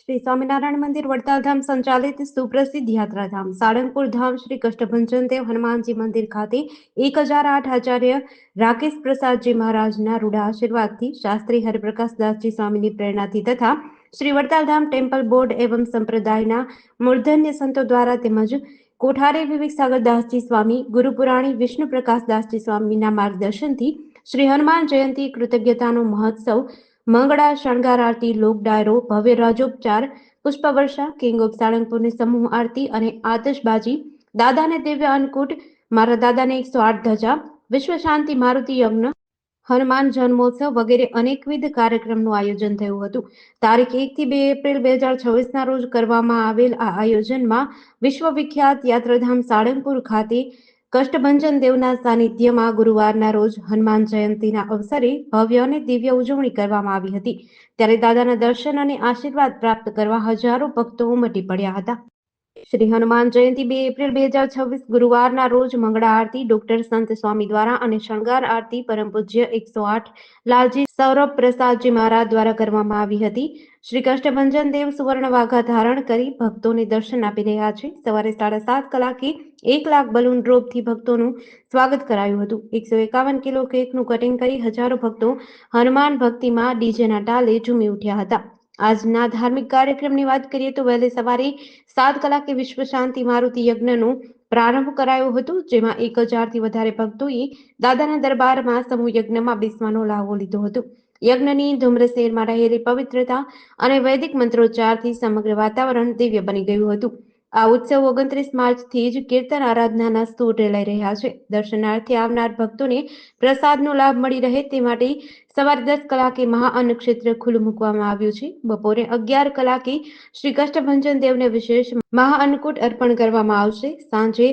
શ્રી સ્વામિનારાયણ મંદિર વડતાલ ધામ સંચાલિત સુપ્રસિદ્ધ યાત્રાધામ સાળંગપુર ધામ શ્રી કષ્ટભંજન દેવ હનુમાનજી મંદિર ખાતે 1008 આચાર્ય રાકેશ પ્રસાદજી મહારાજના રૂડા આશીર્વાદથી શાસ્ત્રી હરિપ્રકાશદાસજી સ્વામીની પ્રેરણાથી તથા શ્રી વડતાલ ધામ ટેમ્પલ બોર્ડ એવં સંપ્રદાયના મૂર્ધન્ય સંતો દ્વારા તેમજ કોઠારી વિવેક સાગરદાસજી સ્વામી ગુરુપુરાણી વિષ્ણુ પ્રકાશદાસજી સ્વામીના માર્ગદર્શનથી શ્રી હનુમાન જયંતી કૃતજ્ઞતાનો મહોત્સવ મંગળા શણગાર આરતી લોક ડાયરો ભવ્ય રાજોપચાર પુષ્પવર્ષા કિંગ ઓફ સાળંગપુરની સમૂહ આરતી અને આતશબાજી દાદાને દિવ્ય અન્નકૂટ મારા દાદાને 108 ધજા વિશ્વ શાંતિ મારુતિ યજ્ઞ હનુમાન જન્મોત્સવ વગેરે અનેકવિધ કાર્યક્રમનું આયોજન થયું હતું. તારીખ 1 થી 2 એપ્રિલ 2026ના રોજ કરવામાં આવેલ આ આયોજનમાં વિશ્વવિખ્યાત યાત્રાધામ સાળંગપુર ખાતે કષ્ટભંજન દેવના સાનિધ્યમાં ગુરુવારના રોજ હનુમાન જયંતીના અવસરે ભવ્ય અને દિવ્ય ઉજવણી કરવામાં આવી હતી. ત્યારે દાદાના દર્શન અને આશીર્વાદ પ્રાપ્ત કરવા હજારો ભક્તો ઉમટી પડ્યા હતા. શ્રી હનુમાન જયંતી 2 એપ્રિલ 2026 ગુરુવારના રોજ મંગળા આરતી ડોક્ટર સંત સ્વામી દ્વારા અને શણગાર આરતી પરમ પૂજ્ય 108 લાલજી સૌરભ પ્રસાદજી મહારાજ દ્વારા કરવામાં આવી હતી. શ્રી કષ્ટભંજન દેવ સુવર્ણ વાઘા ધારણ કરી ભક્તોને દર્શન આપી રહ્યા છે. સવારે 7:30 કલાકે 1 લાખ બલૂન ડ્રોપથી ભક્તોનું સ્વાગત કરાયું હતું. 151 કિલો કેકનું કટિંગ કરી હજારો ભક્તો હનુમાન ભક્તિમાં ડીજેના તાલે ઝૂમી ઉઠ્યા હતા. આજના ધાર્મિક કાર્યક્રમની વાત કરીએ તો વહેલી સવારે 7 કલાકે વિશ્વ શાંતિ મારુતિ યજ્ઞનો પ્રારંભ કરાયો હતો, જેમાં 1000થી વધારે ભક્તોએ દાદાના દરબારમાં સમૂહ યજ્ઞમાં બેસવાનો લાહવો લીધો હતો. યજ્ઞની ધુમ્રસેરમાં રહેલી પવિત્રતા અને વૈદિક મંત્રોચ્ચારથી સમગ્ર વાતાવરણ દિવ્ય બની ગયું હતું. આ ઉત્સવ 29 માર્ચથી જ કીર્તન આરાધનાના સૂર રેલાઈ રહ્યા છે. દર્શનાર્થે આવનાર ભક્તોને પ્રસાદનો લાભ મળી રહે તે માટે સવારે 10 કલાકે મહાઅન્ન ક્ષેત્ર ખુલ્લું મૂકવામાં આવ્યું છે. બપોરે 11 કલાકે શ્રી કષ્ટભંજન દેવને વિશેષ મહાઅન્નકૂટ અર્પણ કરવામાં આવશે. સાંજે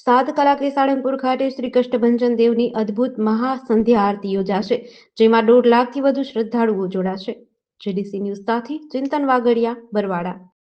7 કલાકે સાળંગપુર ખાતે શ્રી કષ્ટભંજન દેવની અદ્ભુત મહાસંધ્યા આરતી યોજાશે, જેમાં 1.5 લાખથી વધુ શ્રદ્ધાળુઓ જોડાશે. જીડીસી ન્યૂઝ સાથે ચિંતન વાગડિયા, બરવાડા.